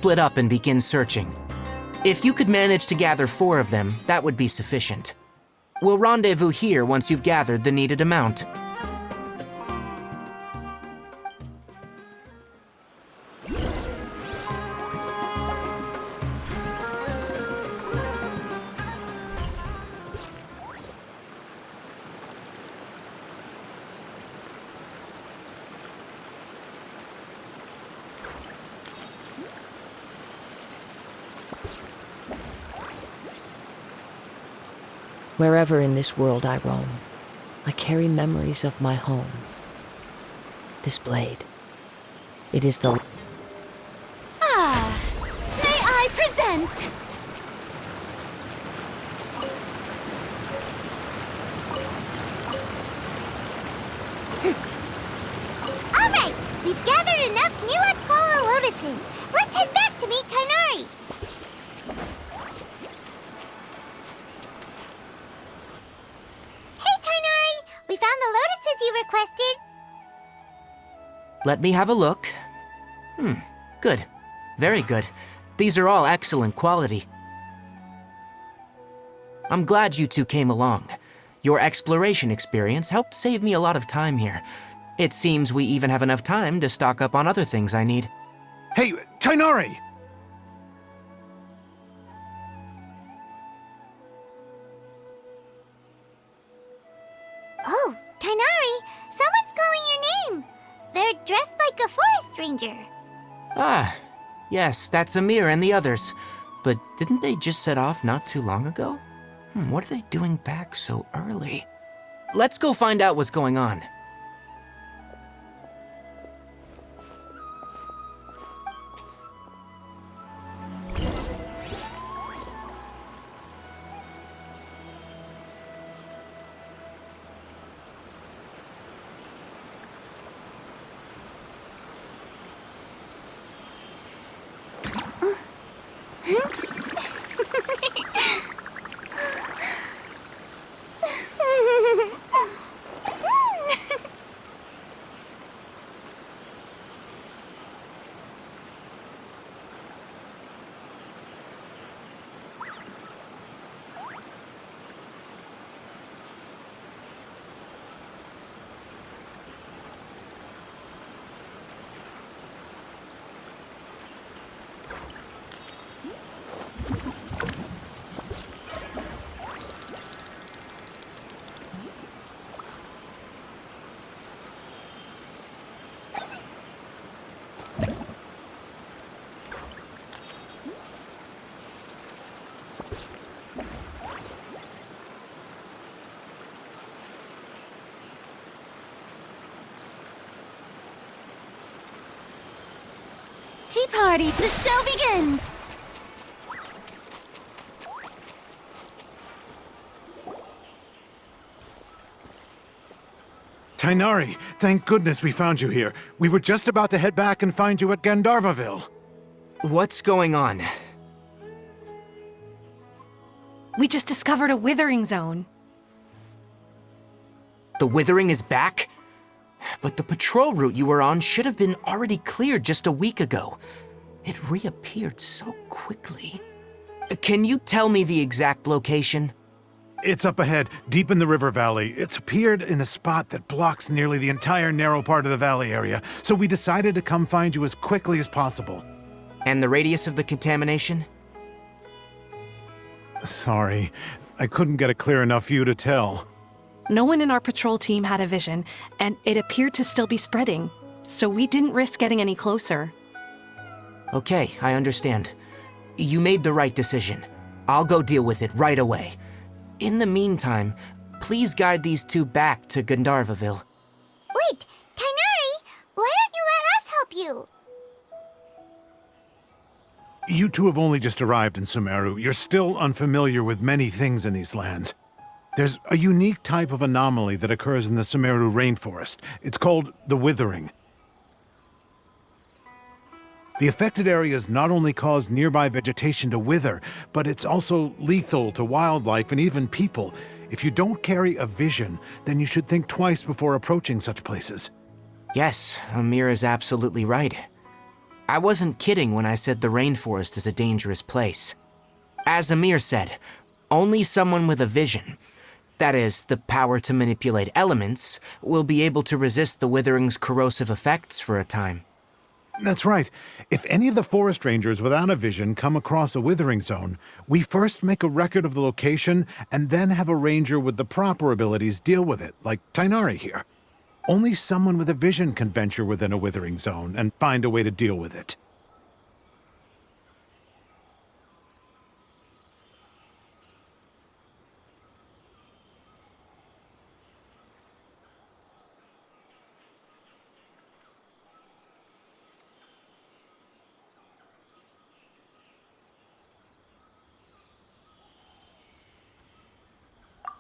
split up and begin searching. If you could manage to gather 4 of them, that would be sufficient. We'll rendezvous here once you've gathered the needed amount. Wherever in this world I roam, I carry memories of my home. This blade, it is the... Ah, may I present? All right, we've gathered enough new Atala lotuses. Let's head back to meet Tainari. We found the lotuses you requested. Let me have a look. Good. Very good. These are all excellent quality. I'm glad you two came along. Your exploration experience helped save me a lot of time here. It seems we even have enough time to stock up on other things I need. Hey, Tainari! Oh, Tainari, someone's calling your name. They're dressed like a forest ranger. Ah, yes, that's Amir and the others. But didn't they just set off not too long ago? What are they doing back so early? Let's go find out what's going on. Tea party, the show begins! Tainari, thank goodness we found you here. We were just about to head back and find you at Gandharvaville. What's going on? We just discovered a withering zone. The withering is back? But the patrol route you were on should have been already cleared just a week ago. It reappeared so quickly. Can you tell me the exact location? It's up ahead, deep in the river valley. It's appeared in a spot that blocks nearly the entire narrow part of the valley area, so we decided to come find you as quickly as possible. And the radius of the contamination? Sorry, I couldn't get a clear enough view to tell. No one in our patrol team had a vision, and it appeared to still be spreading, so we didn't risk getting any closer. Okay, I understand. You made the right decision. I'll go deal with it right away. In the meantime, please guide these two back to Gandharvaville. Wait, Tainari, why don't you let us help you? You two have only just arrived in Sumeru. You're still unfamiliar with many things in these lands. There's a unique type of anomaly that occurs in the Sumeru rainforest. It's called the withering. The affected areas not only cause nearby vegetation to wither, but it's also lethal to wildlife and even people. If you don't carry a vision, then you should think twice before approaching such places. Yes, Amir is absolutely right. I wasn't kidding when I said the rainforest is a dangerous place. As Amir said, only someone with a vision, that is, the power to manipulate elements, will be able to resist the withering's corrosive effects for a time. That's right. If any of the forest rangers without a vision come across a withering zone, we first make a record of the location and then have a ranger with the proper abilities deal with it, like Tainari here. Only someone with a vision can venture within a withering zone and find a way to deal with it.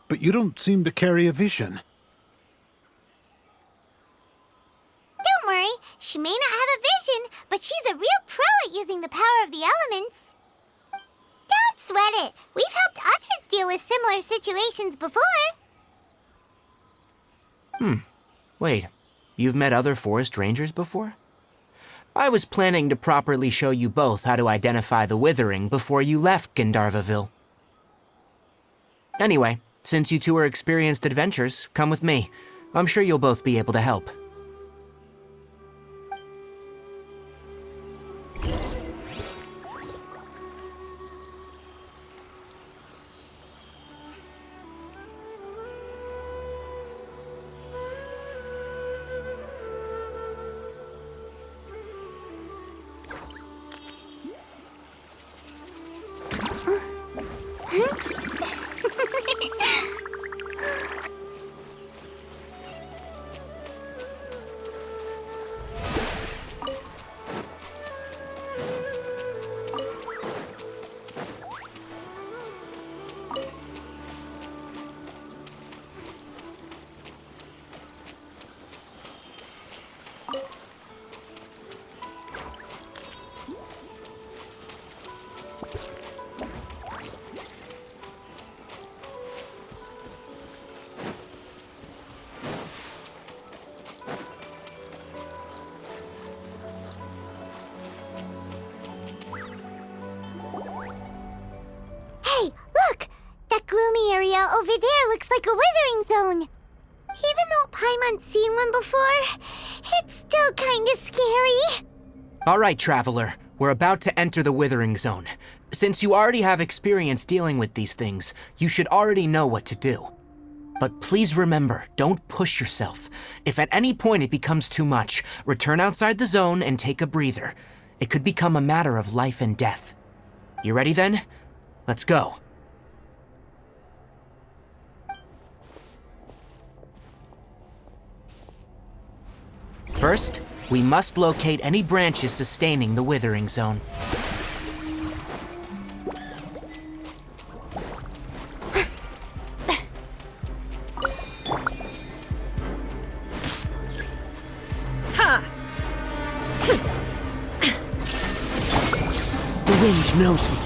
But you don't seem to carry a vision. Don't worry, she may not have a vision, but she's a real pro at using the power of the elements. Don't sweat it. We've helped others deal with similar situations before. Wait, you've met other forest rangers before? I was planning to properly show you both how to identify the withering before you left Gandharvaville. Anyway, since you two are experienced adventurers, come with me. I'm sure you'll both be able to help. Hey, look! That gloomy area over there looks like a withering zone. Even though Paimon's seen one before, it's still kinda scary. All right, Traveler. We're about to enter the withering zone. Since you already have experience dealing with these things, you should already know what to do. But please remember, don't push yourself. If at any point it becomes too much, return outside the zone and take a breather. It could become a matter of life and death. You ready then? Let's go. First, we must locate any branches sustaining the withering zone. The wind knows me.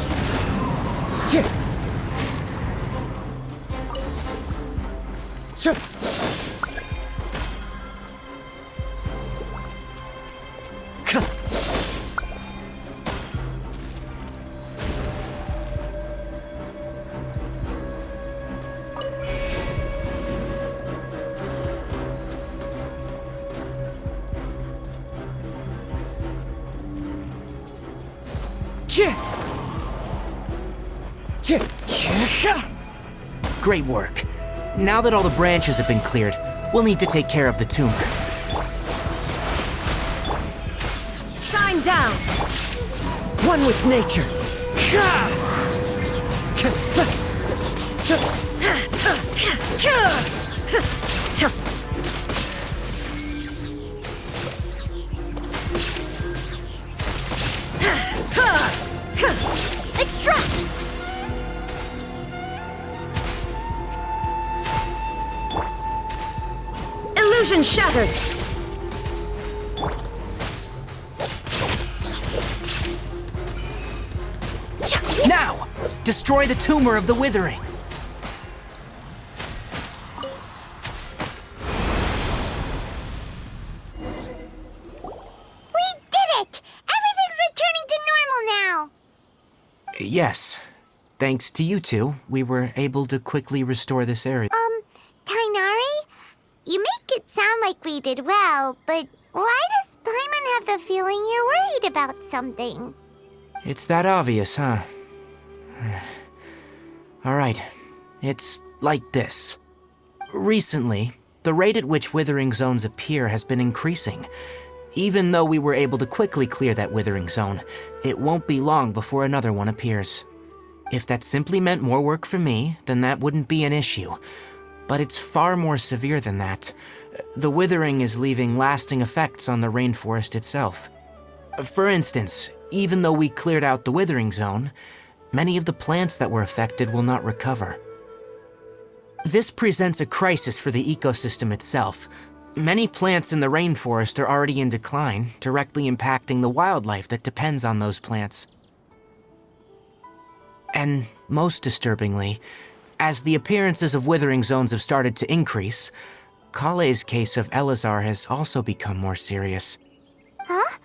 Great work. Now that all the branches have been cleared, we'll need to take care of the tumor. Shine down! One with nature. Extract! Illusion shattered! Now! Destroy the tumor of the withering! We did it! Yes. Thanks to you two, we were able to quickly restore this area. Tainari? You make it sound like we did well, but why does Paimon have the feeling you're worried about something? It's that obvious, huh? Alright. It's like this. Recently, the rate at which withering zones appear has been increasing. Even though we were able to quickly clear that withering zone, it won't be long before another one appears. If that simply meant more work for me, then that wouldn't be an issue. But it's far more severe than that. The withering is leaving lasting effects on the rainforest itself. For instance, even though we cleared out the withering zone, many of the plants that were affected will not recover. This presents a crisis for the ecosystem itself. Many plants in the rainforest are already in decline, directly impacting the wildlife that depends on those plants. And most disturbingly, as the appearances of withering zones have started to increase, Kale's case of Elazar has also become more serious. Huh?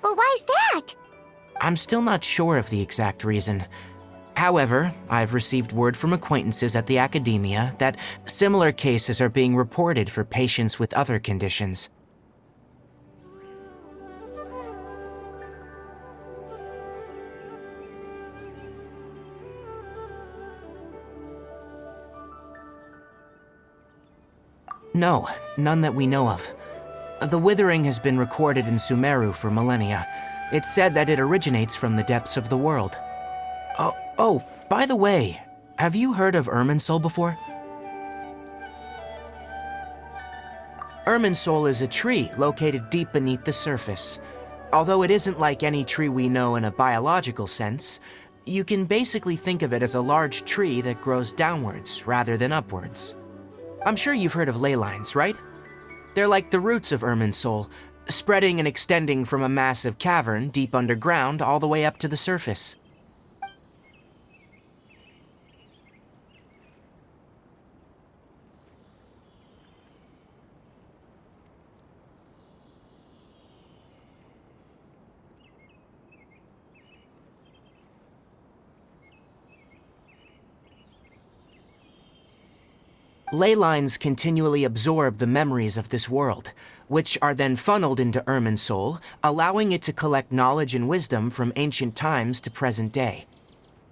But why's that? I'm still not sure of the exact reason. However, I've received word from acquaintances at the academia that similar cases are being reported for patients with other conditions. No, none that we know of. The withering has been recorded in Sumeru for millennia. It's said that it originates from the depths of the world. Oh, by the way, have you heard of Irminsul before? Irminsul is a tree located deep beneath the surface. Although it isn't like any tree we know in a biological sense, you can basically think of it as a large tree that grows downwards rather than upwards. I'm sure you've heard of ley lines, right? They're like the roots of Irminsul, spreading and extending from a massive cavern deep underground all the way up to the surface. Ley lines continually absorb the memories of this world, which are then funneled into Irminsul, allowing it to collect knowledge and wisdom from ancient times to present day.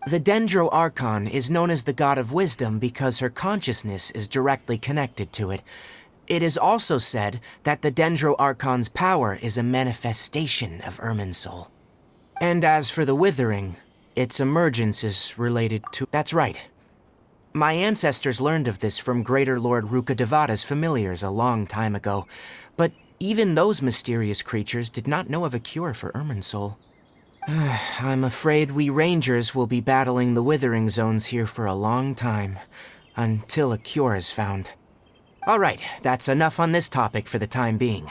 The Dendro Archon is known as the god of wisdom because her consciousness is directly connected to it. It is also said that the Dendro Archon's power is a manifestation of Irminsul. And as for the withering, its emergence is related to... That's right. My ancestors learned of this from Greater Lord Rukkhadevata's familiars a long time ago, but even those mysterious creatures did not know of a cure for Irminsul. I'm afraid we rangers will be battling the withering zones here for a long time, until a cure is found. Alright, that's enough on this topic for the time being.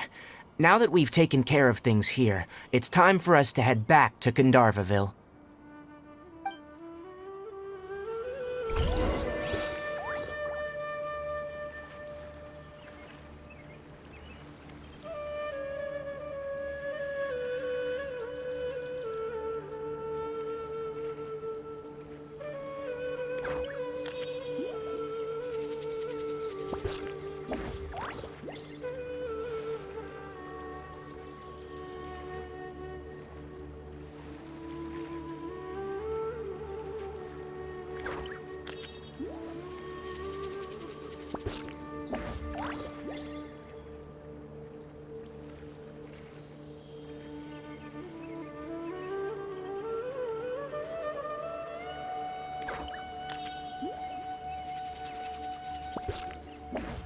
Now that we've taken care of things here, it's time for us to head back to Gandharvaville.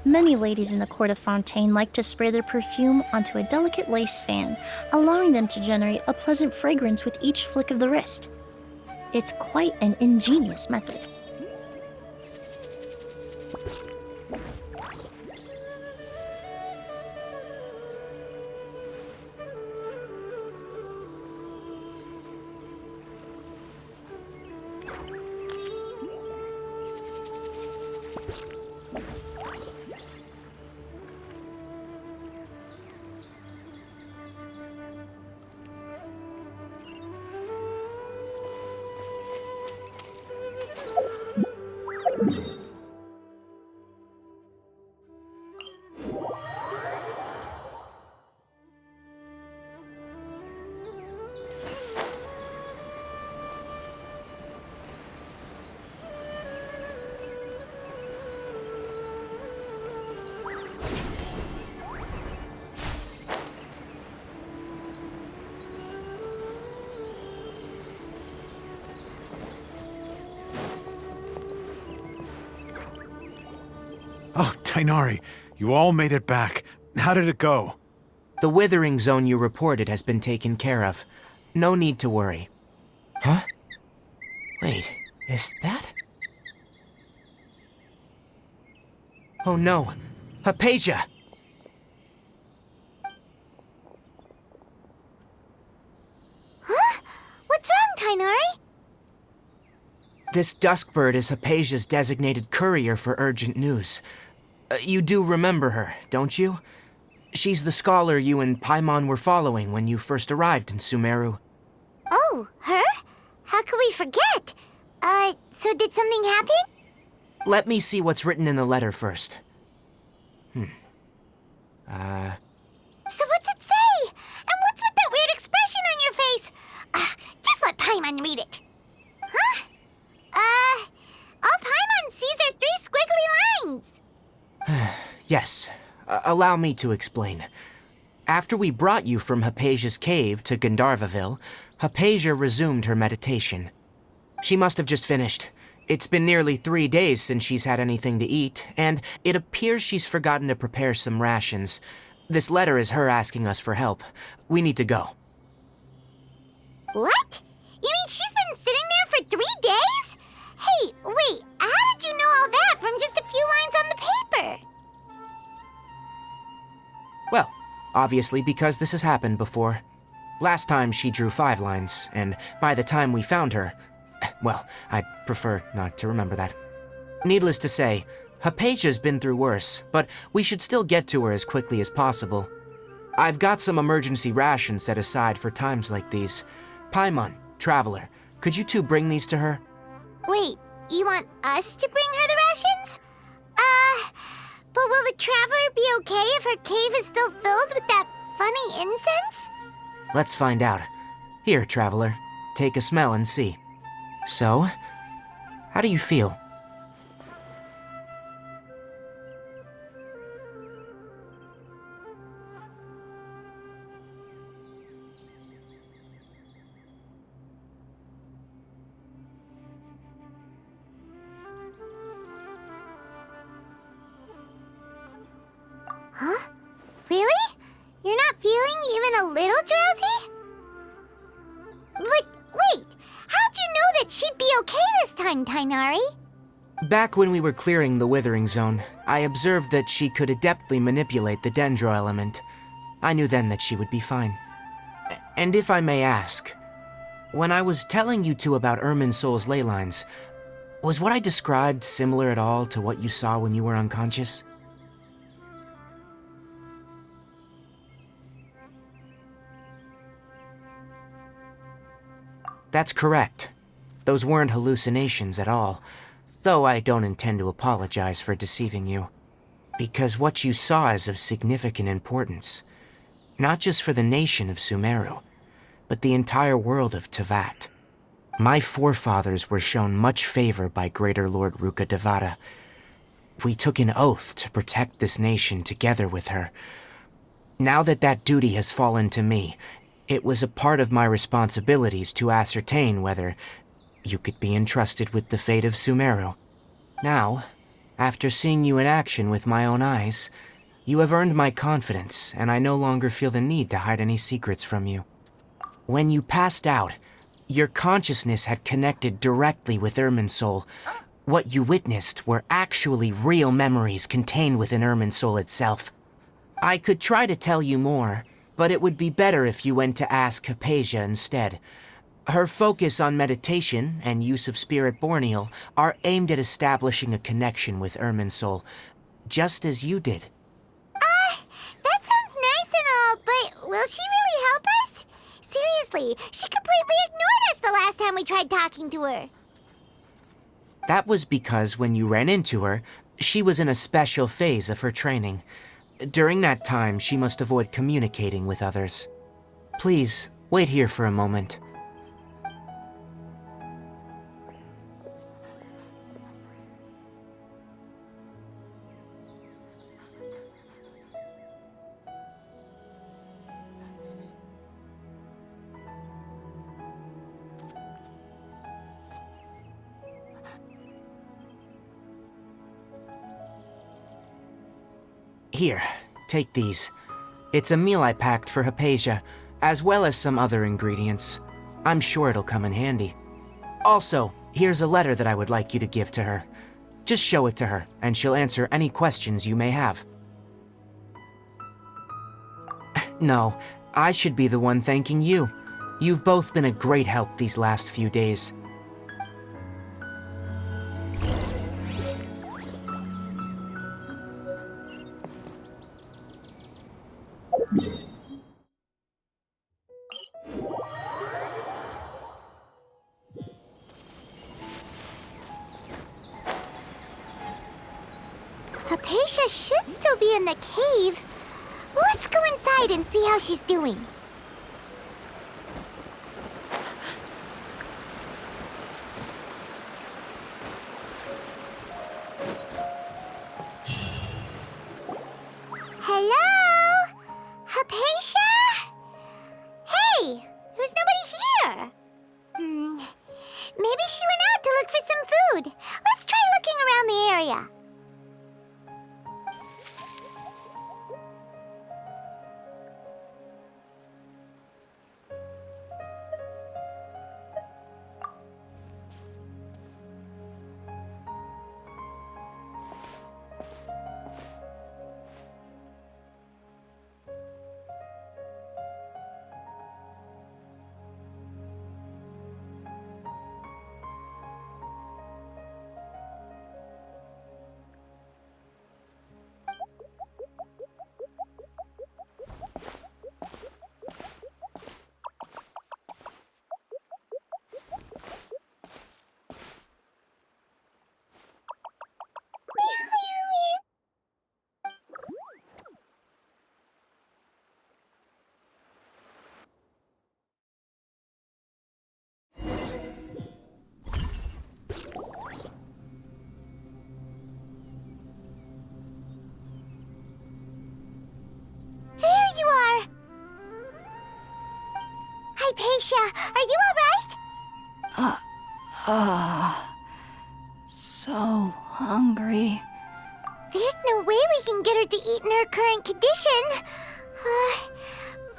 Many ladies in the court of Fontaine like to spray their perfume onto a delicate lace fan, allowing them to generate a pleasant fragrance with each flick of the wrist. It's quite an ingenious method. Oh, Tainari, you all made it back. How did it go? The withering zone you reported has been taken care of. No need to worry. Huh? Wait, is that? Oh no, Hypatia! Huh? What's wrong, Tainari? This Duskbird is Hypatia's designated courier for urgent news. You do remember her, don't you? She's the scholar you and Paimon were following when you first arrived in Sumeru. Oh, her? How could we forget? So did something happen? Let me see what's written in the letter first. So what's it say? And what's with that weird expression on your face? Just let Paimon read it. Huh? All Paimon sees are 3 squiggly lines. Yes, allow me to explain. After we brought you from Hypatia's cave to Gandharvaville, Hypatia resumed her meditation. She must have just finished. It's been nearly 3 days since she's had anything to eat, and it appears she's forgotten to prepare some rations. This letter is her asking us for help. We need to go. What? You mean she's been sitting there for 3 days? Hey, wait, how did you know all that from just a few lines on the paper? Well, obviously because this has happened before. Last time she drew 5 lines, and by the time we found her, well, I'd prefer not to remember that. Needless to say, Hypatia's been through worse, but we should still get to her as quickly as possible. I've got some emergency rations set aside for times like these. Paimon, Traveler, could you two bring these to her? Wait, you want us to bring her the rations? But will the Traveler be okay if her cave is still filled with that funny incense? Let's find out. Here, Traveler, take a smell and see. So, how do you feel? Huh? Really? You're not feeling even a little drowsy? But wait, how'd you know that she'd be okay this time, Tainari? Back when we were clearing the Withering Zone, I observed that she could adeptly manipulate the Dendro element. I knew then that she would be fine. And if I may ask, when I was telling you two about Irminsol's ley lines, was what I described similar at all to what you saw when you were unconscious? That's correct. Those weren't hallucinations at all, though I don't intend to apologize for deceiving you. Because what you saw is of significant importance, not just for the nation of Sumeru, but the entire world of Teyvat. My forefathers were shown much favor by Greater Lord Ruka Devata. We took an oath to protect this nation together with her. Now that that duty has fallen to me, it was a part of my responsibilities to ascertain whether you could be entrusted with the fate of Sumeru. Now, after seeing you in action with my own eyes, you have earned my confidence, and I no longer feel the need to hide any secrets from you. When you passed out, your consciousness had connected directly with Irminsul. What you witnessed were actually real memories contained within Irminsul itself. I could try to tell you more, but it would be better if you went to ask Hypatia instead. Her focus on meditation and use of Spirit Borneal are aimed at establishing a connection with Irminsul, just as you did. That sounds nice and all, but will she really help us? Seriously, she completely ignored us the last time we tried talking to her. That was because when you ran into her, she was in a special phase of her training. During that time, she must avoid communicating with others. Please, wait here for a moment. Here, take these. It's a meal I packed for Hypatia, as well as some other ingredients. I'm sure it'll come in handy. Also, here's a letter that I would like you to give to her. Just show it to her, and she'll answer any questions you may have. No, I should be the one thanking you. You've both been a great help these last few days. Hypatia should still be in the cave. Let's go inside and see how she's doing. Hello? Hypatia? Hey, there's nobody here. Maybe she went out to look for some food. Let's try looking around the area. Hypatia, are you alright? So hungry. There's no way we can get her to eat in her current condition.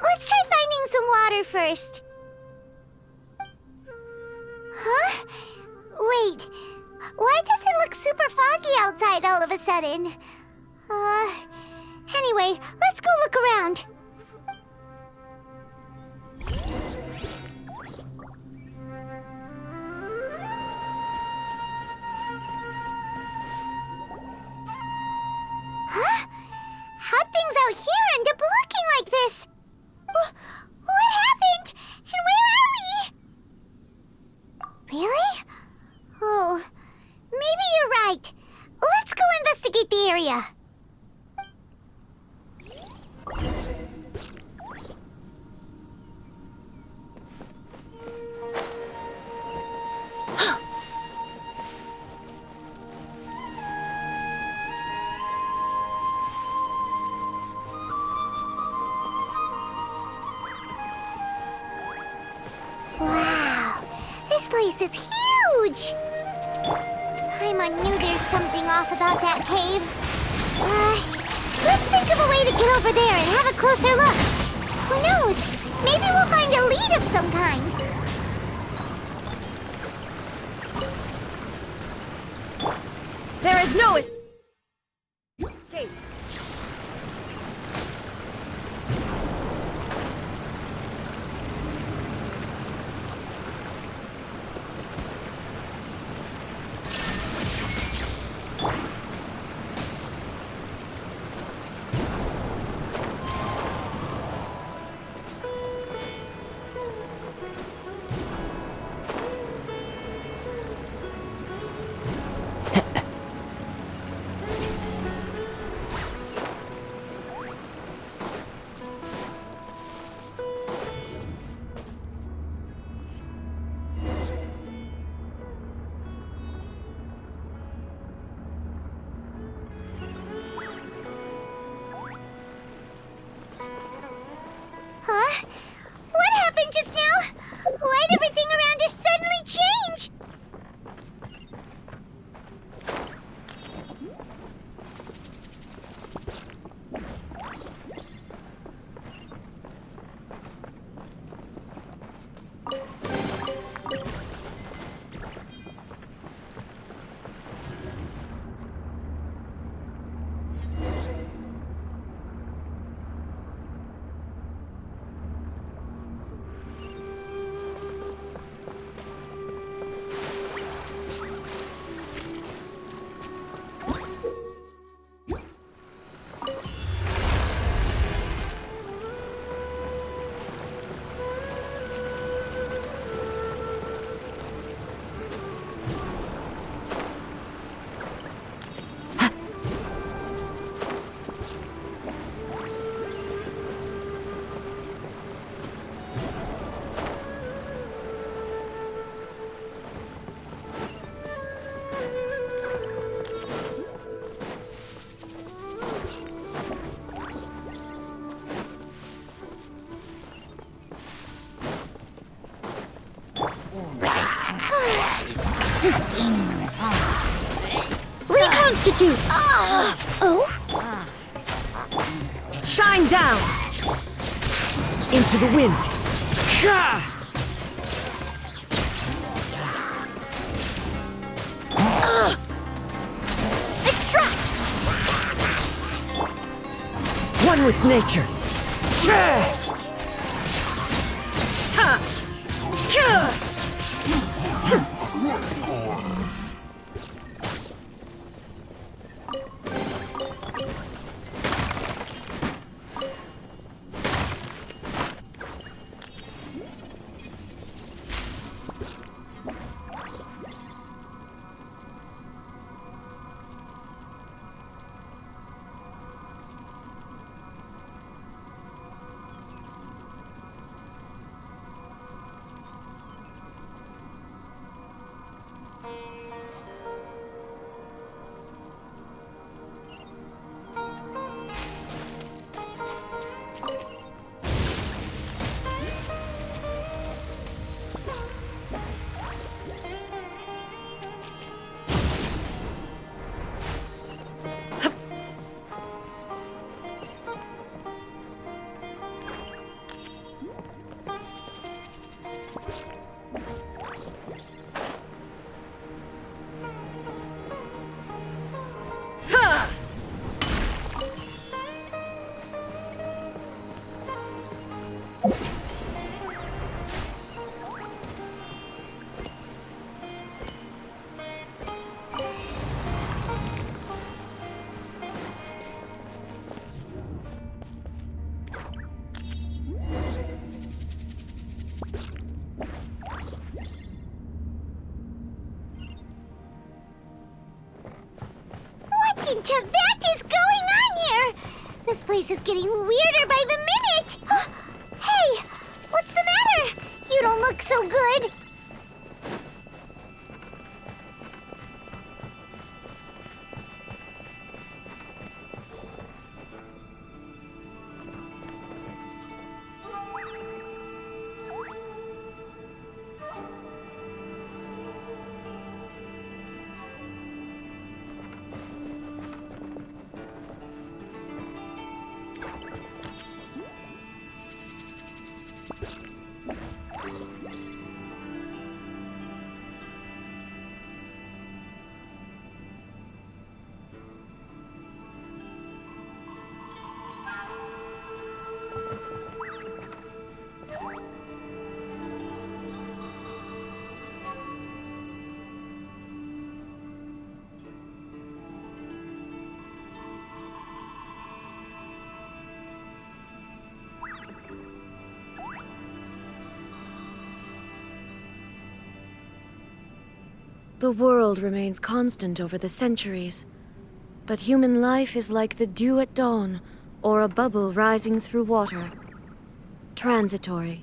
Let's try finding some water first. Huh? Wait, why does it look super foggy outside all of a sudden? Anyway, let's go look around. Huh? How'd things out here end up looking like this? What happened? And where are we? Really? Oh, maybe you're right. Let's go investigate the area. Wow, this place is huge! I knew there's something off about that cave. Let's think of a way to get over there and have a closer look. Who knows? Maybe we'll find a lead of some kind. There is no escape. Reconstitute! Oh? Shine down! Into the wind! Extract! One with nature! What in Tibet is going on here? This place is getting weirder by the minute! Hey! What's the matter? You don't look so good! The world remains constant over the centuries, but human life is like the dew at dawn, or a bubble rising through water. Transitory.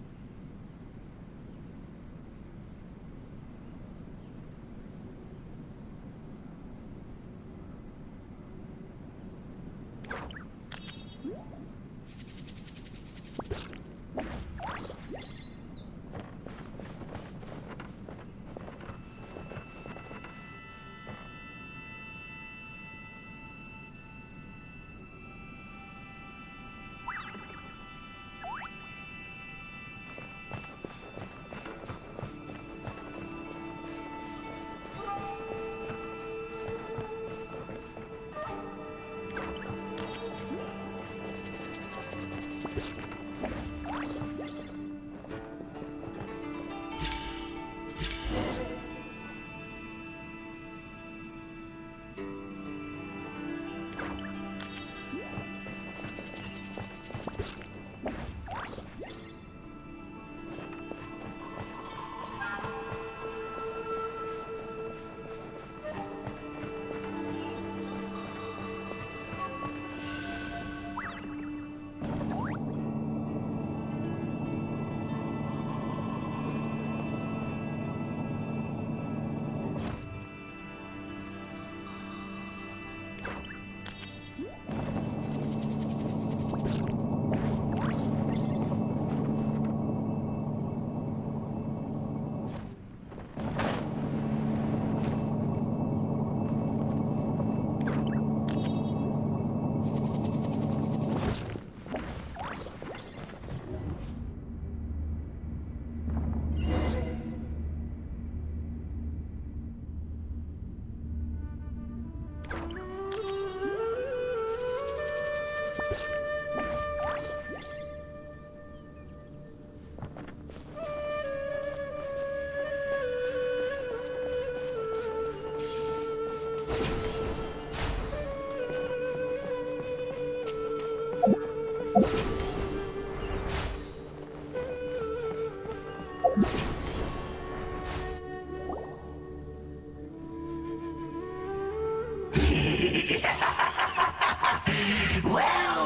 Well.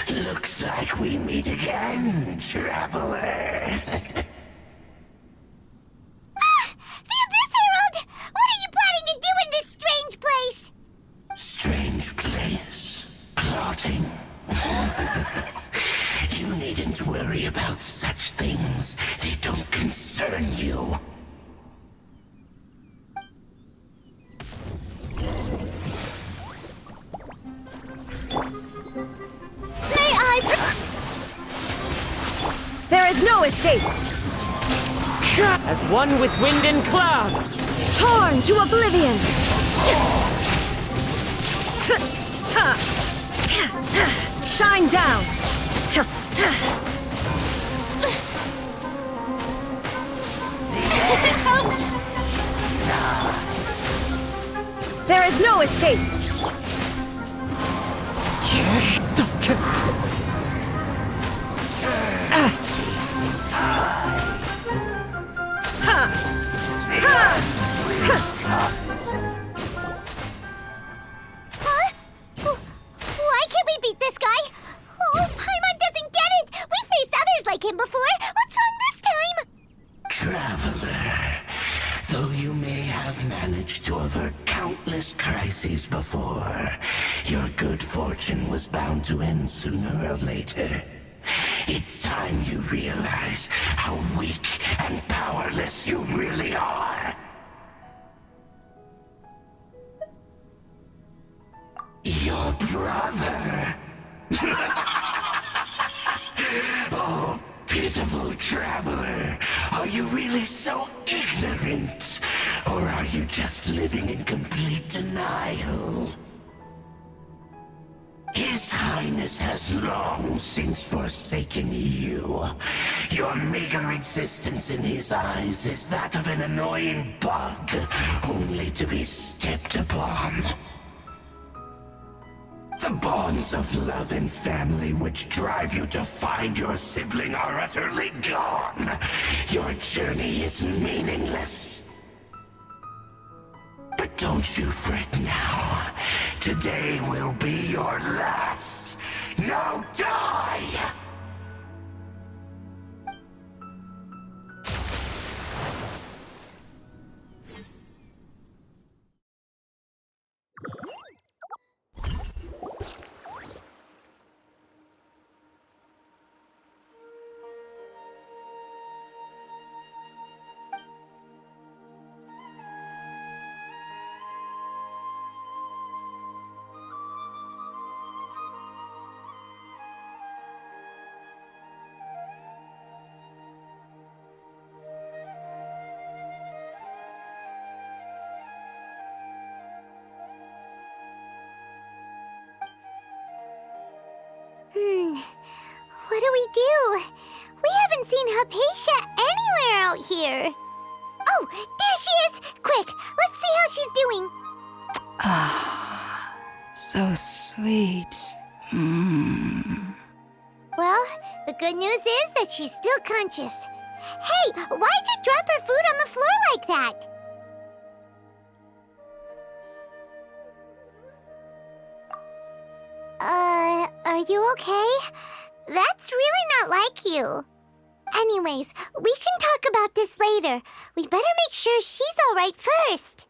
Looks like we meet again, traveler. The Abyss Herald! What are you planning to do in this strange place? Strange place. Plotting. You needn't worry about such things. They don't concern you. There is no escape! As one with wind and cloud! Torn to oblivion! Shine down! There is no escape! Huh? Why can't we beat this guy? Oh, Paimon doesn't get it! We faced others like him before! What's wrong this time? Traveler, though you may have managed to avert countless crises before, your good fortune was bound to end sooner or later. It's time you realize how weak and powerless you really are. Your brother. Oh, pitiful traveler. Are you really so ignorant? Or are you just living in complete denial? His Highness has long since forsaken you. Your meager existence in his eyes is that of an annoying bug, only to be stepped upon. The bonds of love and family which drive you to find your sibling are utterly gone. Your journey is meaningless. But don't you fret now. Today will be your last. Now die! What do we do? We haven't seen Hypatia anywhere out here. Oh, there she is! Quick, let's see how she's doing. Ah, so sweet. Well, the good news is that she's still conscious. Hey, why'd you drop her food on the floor like that? Are you okay? That's really not like you. Anyways, we can talk about this later. We better make sure she's alright first.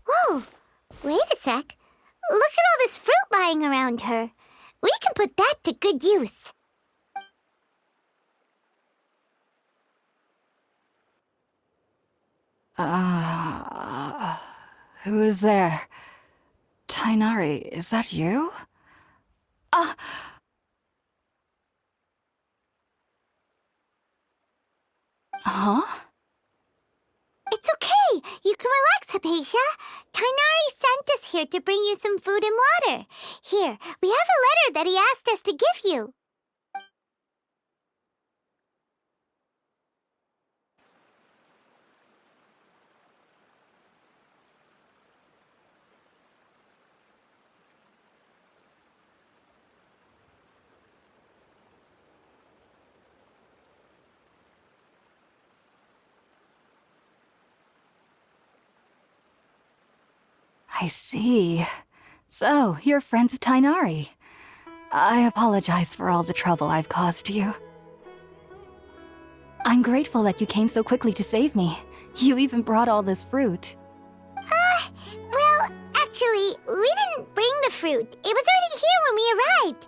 Whoa, wait a sec. Look at all this fruit lying around her. We can put that to good use. Who is there? Tainari, is that you? Huh? It's okay. You can relax, Hypatia. Tainari sent us here to bring you some food and water. Here, we have a letter that he asked us to give you. I see. So, you're friends of Tainari. I apologize for all the trouble I've caused you. I'm grateful that you came so quickly to save me. You even brought all this fruit. Well, actually, we didn't bring the fruit. It was already here when we arrived.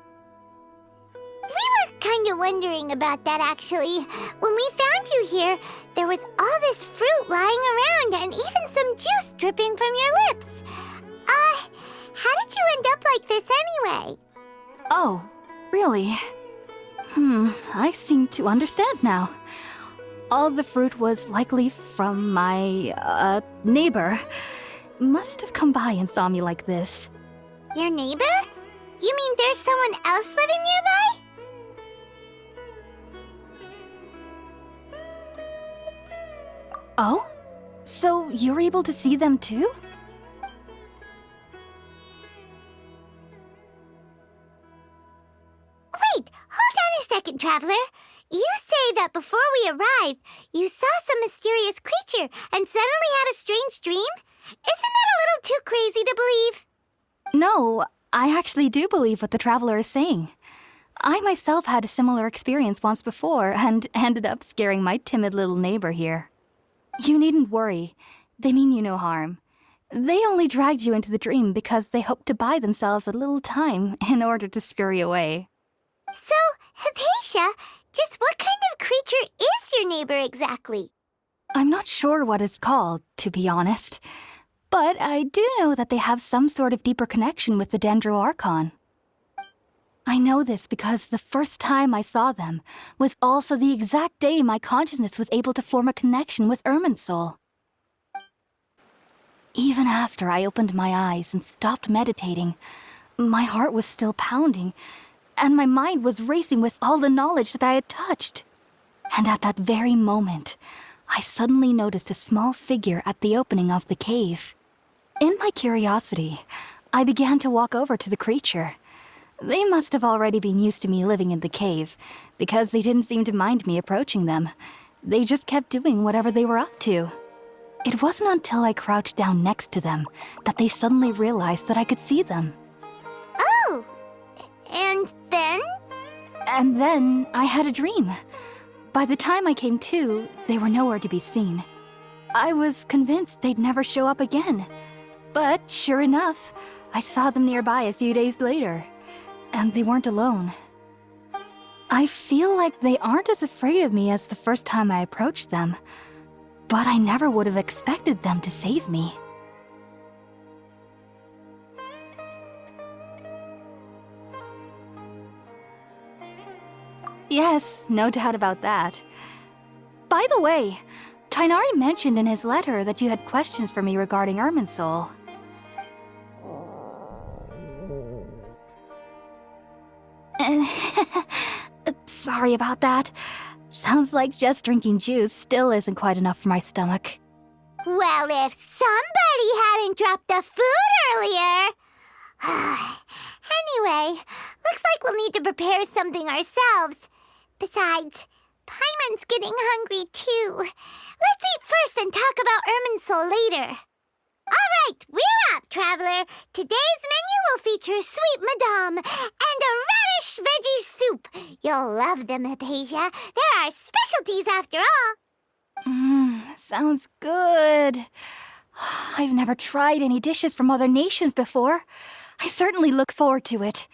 We were kind of wondering about that, actually. When we found you here, there was all this fruit lying around and even some juice dripping from your lips. How did you end up like this anyway? Oh, really? I seem to understand now. All the fruit was likely from my, neighbor. Must have come by and saw me like this. Your neighbor? You mean there's someone else living nearby? Oh? So you're able to see them too? Wait, hold on a second, Traveler. You say that before we arrived, you saw some mysterious creature and suddenly had a strange dream? Isn't that a little too crazy to believe? No, I actually do believe what the Traveler is saying. I myself had a similar experience once before and ended up scaring my timid little neighbor here. You needn't worry. They mean you no harm. They only dragged you into the dream because they hoped to buy themselves a little time in order to scurry away. So, Hypatia, just what kind of creature is your neighbor exactly? I'm not sure what it's called, to be honest. But I do know that they have some sort of deeper connection with the Dendro Archon. I know this because the first time I saw them was also the exact day my consciousness was able to form a connection with Irminsul. Even after I opened my eyes and stopped meditating, my heart was still pounding, and my mind was racing with all the knowledge that I had touched. And at that very moment, I suddenly noticed a small figure at the opening of the cave. In my curiosity, I began to walk over to the creature. They must have already been used to me living in the cave, because they didn't seem to mind me approaching them. They just kept doing whatever they were up to. It wasn't until I crouched down next to them that they suddenly realized that I could see them. Oh! And then? And then I had a dream. By the time I came to, they were nowhere to be seen. I was convinced they'd never show up again. But sure enough, I saw them nearby a few days later. And they weren't alone. I feel like they aren't as afraid of me as the first time I approached them. But I never would have expected them to save me. Yes, no doubt about that. By the way, Tainari mentioned in his letter that you had questions for me regarding Irminsul. Sorry about that. Sounds like just drinking juice still isn't quite enough for my stomach. Well, if somebody hadn't dropped the food earlier... Anyway, looks like we'll need to prepare something ourselves. Besides, Paimon's getting hungry too. Let's eat first and talk about Irminsul later. All right, we're up, Traveler. Today's menu will feature sweet madame and a radish veggie soup. You'll love them, Hypatia. They're our specialties after all. Sounds good. I've never tried any dishes from other nations before. I certainly look forward to it.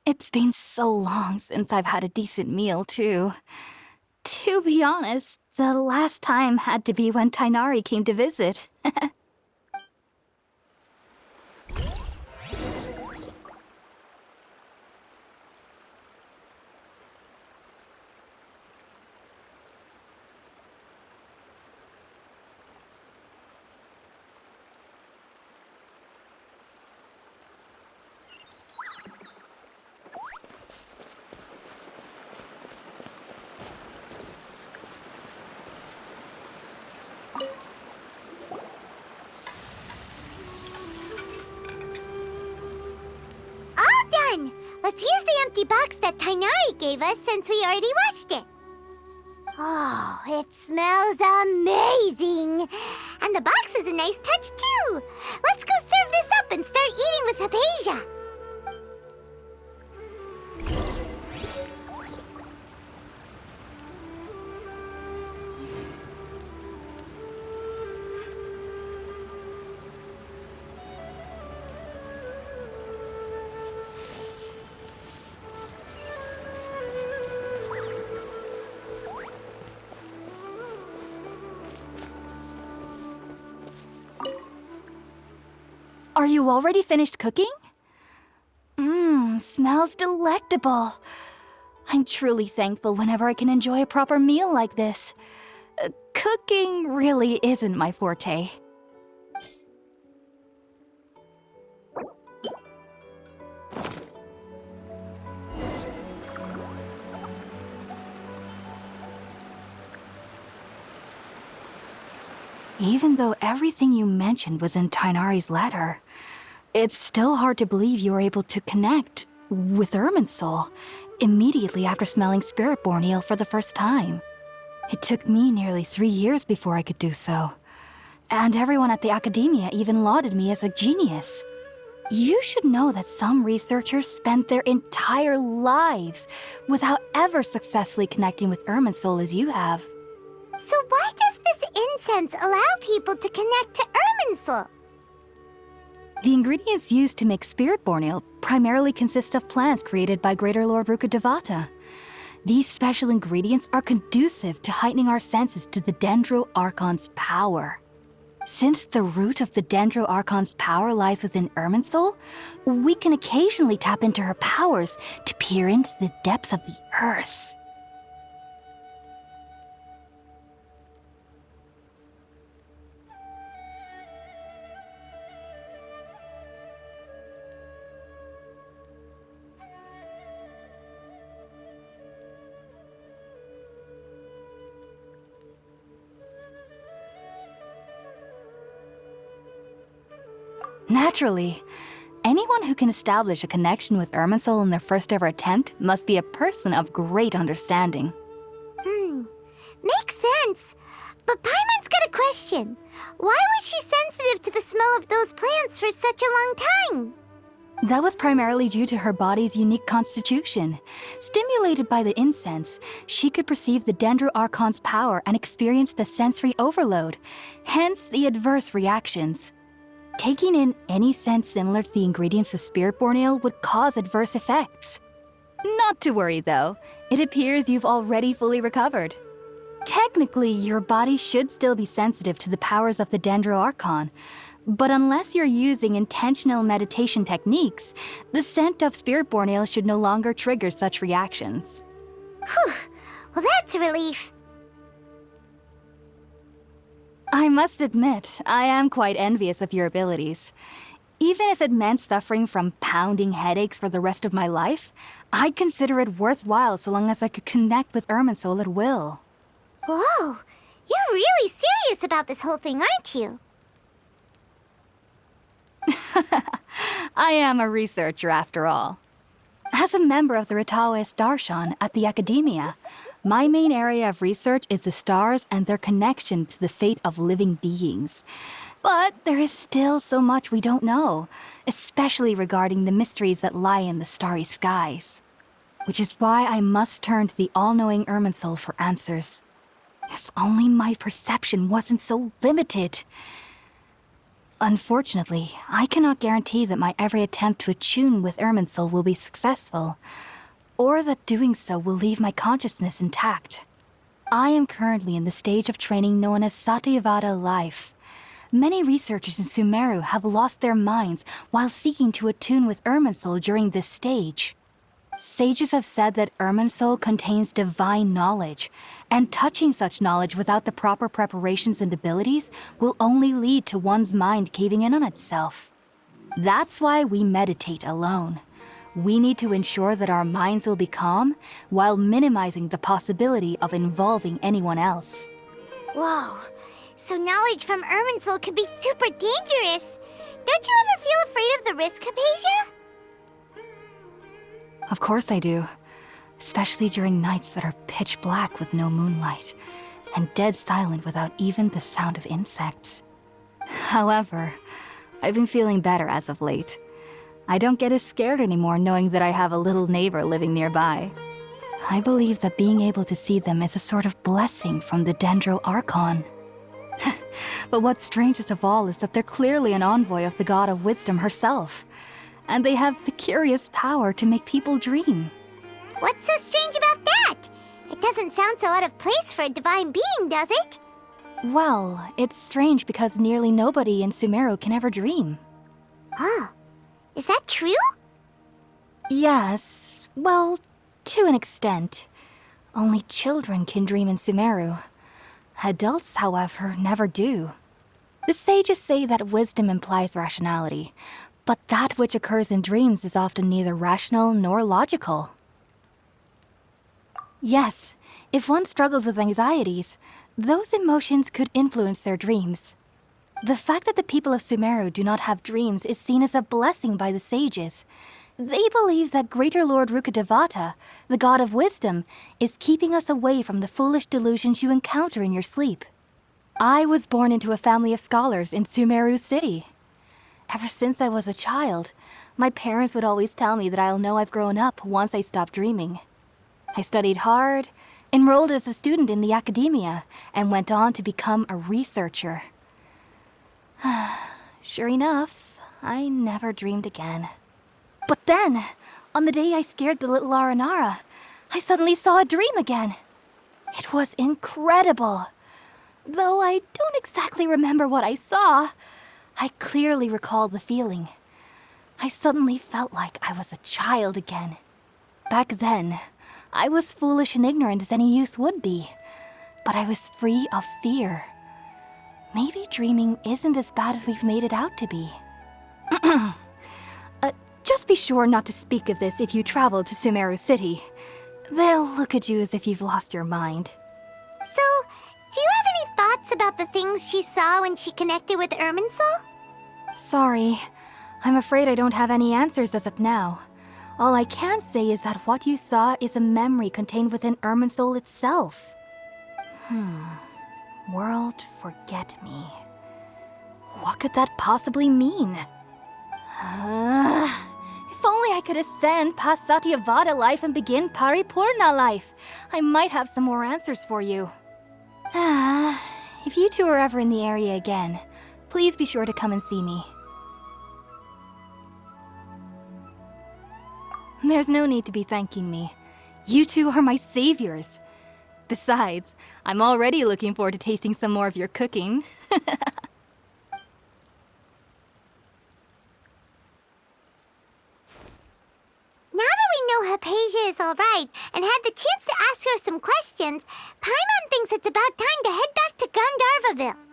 It's been so long since I've had a decent meal, too. To be honest, the last time had to be when Tainari came to visit. Let's use the empty box that Tainari gave us since we already washed it. Oh, it smells amazing. And the box is a nice touch too. Let's go serve this up and start eating with Hypatia. Are you already finished cooking? Smells delectable. I'm truly thankful whenever I can enjoy a proper meal like this. Cooking really isn't my forte. Even though everything you mentioned was in Tainari's letter, it's still hard to believe you were able to connect with Irminsul immediately after smelling Spiritborn Ale for the first time. It took me nearly 3 years before I could do so. And everyone at the Academia even lauded me as a genius. You should know that some researchers spend their entire lives without ever successfully connecting with Irminsul as you have. So why does this incense allow people to connect to Irminsul? The ingredients used to make Spiritborn Ale primarily consist of plants created by Greater Lord Rukkhadevata. These special ingredients are conducive to heightening our senses to the Dendro Archon's power. Since the root of the Dendro Archon's power lies within Irminsul, we can occasionally tap into her powers to peer into the depths of the earth. Naturally, anyone who can establish a connection with Irminsul in their first ever attempt must be a person of great understanding. Makes sense. But Paimon's got a question. Why was she sensitive to the smell of those plants for such a long time? That was primarily due to her body's unique constitution. Stimulated by the incense, she could perceive the Dendro Archon's power and experience the sensory overload, hence the adverse reactions. Taking in any scent similar to the ingredients of Spiritborn Ale would cause adverse effects. Not to worry though, it appears you've already fully recovered. Technically, your body should still be sensitive to the powers of the Dendro Archon, but unless you're using intentional meditation techniques, the scent of Spiritborn Ale should no longer trigger such reactions. Whew, well that's a relief. I must admit, I am quite envious of your abilities. Even if it meant suffering from pounding headaches for the rest of my life, I'd consider it worthwhile so long as I could connect with Irminsul at will. Whoa, you're really serious about this whole thing, aren't you? I am a researcher after all. As a member of the Ritaoist Archon at the Academia, my main area of research is the stars and their connection to the fate of living beings. But there is still so much we don't know, especially regarding the mysteries that lie in the starry skies. Which is why I must turn to the all-knowing Irminsul for answers. If only my perception wasn't so limited. Unfortunately, I cannot guarantee that my every attempt to attune with Irminsul will be successful, or that doing so will leave my consciousness intact. I am currently in the stage of training known as Satyavada life. Many researchers in Sumeru have lost their minds while seeking to attune with Irminsul during this stage. Sages have said that Irminsul contains divine knowledge, and touching such knowledge without the proper preparations and abilities will only lead to one's mind caving in on itself. That's why we meditate alone. We need to ensure that our minds will be calm while minimizing the possibility of involving anyone else. Whoa, so knowledge from Irminsul could be super dangerous. Don't you ever feel afraid of the risk, Hypatia? Of course I do. Especially during nights that are pitch black with no moonlight, and dead silent without even the sound of insects. However, I've been feeling better as of late. I don't get as scared anymore knowing that I have a little neighbor living nearby. I believe that being able to see them is a sort of blessing from the Dendro Archon. But what's strangest of all is that they're clearly an envoy of the God of Wisdom herself. And they have the curious power to make people dream. What's so strange about that? It doesn't sound so out of place for a divine being, does it? Well, it's strange because nearly nobody in Sumeru can ever dream. Oh, is that true? Yes, well, to an extent. Only children can dream in Sumeru. Adults, however, never do. The sages say that wisdom implies rationality, but that which occurs in dreams is often neither rational nor logical. Yes, if one struggles with anxieties, those emotions could influence their dreams. The fact that the people of Sumeru do not have dreams is seen as a blessing by the sages. They believe that Greater Lord Rukkhadevata, the god of wisdom, is keeping us away from the foolish delusions you encounter in your sleep. I was born into a family of scholars in Sumeru City. Ever since I was a child, my parents would always tell me that I'll know I've grown up once I stop dreaming. I studied hard, enrolled as a student in the academia, and went on to become a researcher. Sure enough, I never dreamed again. But then, on the day I scared the little Aranara, I suddenly saw a dream again. It was incredible. Though I don't exactly remember what I saw, I clearly recall the feeling. I suddenly felt like I was a child again. Back then, I was foolish and ignorant as any youth would be, but I was free of fear. Maybe dreaming isn't as bad as we've made it out to be. Just be sure not to speak of this if you travel to Sumeru City. They'll look at you as if you've lost your mind. So, do you have any thoughts about the things she saw when she connected with Irminsul? Sorry. I'm afraid I don't have any answers as of now. All I can say is that what you saw is a memory contained within Irminsul itself. World forget me. What could that possibly mean? If only I could ascend past Satyavada life and begin Paripurna life, I might have some more answers for you. If you two are ever in the area again, please be sure to come and see me. There's no need to be thanking me. You two are my saviors. Besides, I'm already looking forward to tasting some more of your cooking. Now that we know Hypatia is alright and had the chance to ask her some questions, Paimon thinks it's about time to head back to Gandharvaville.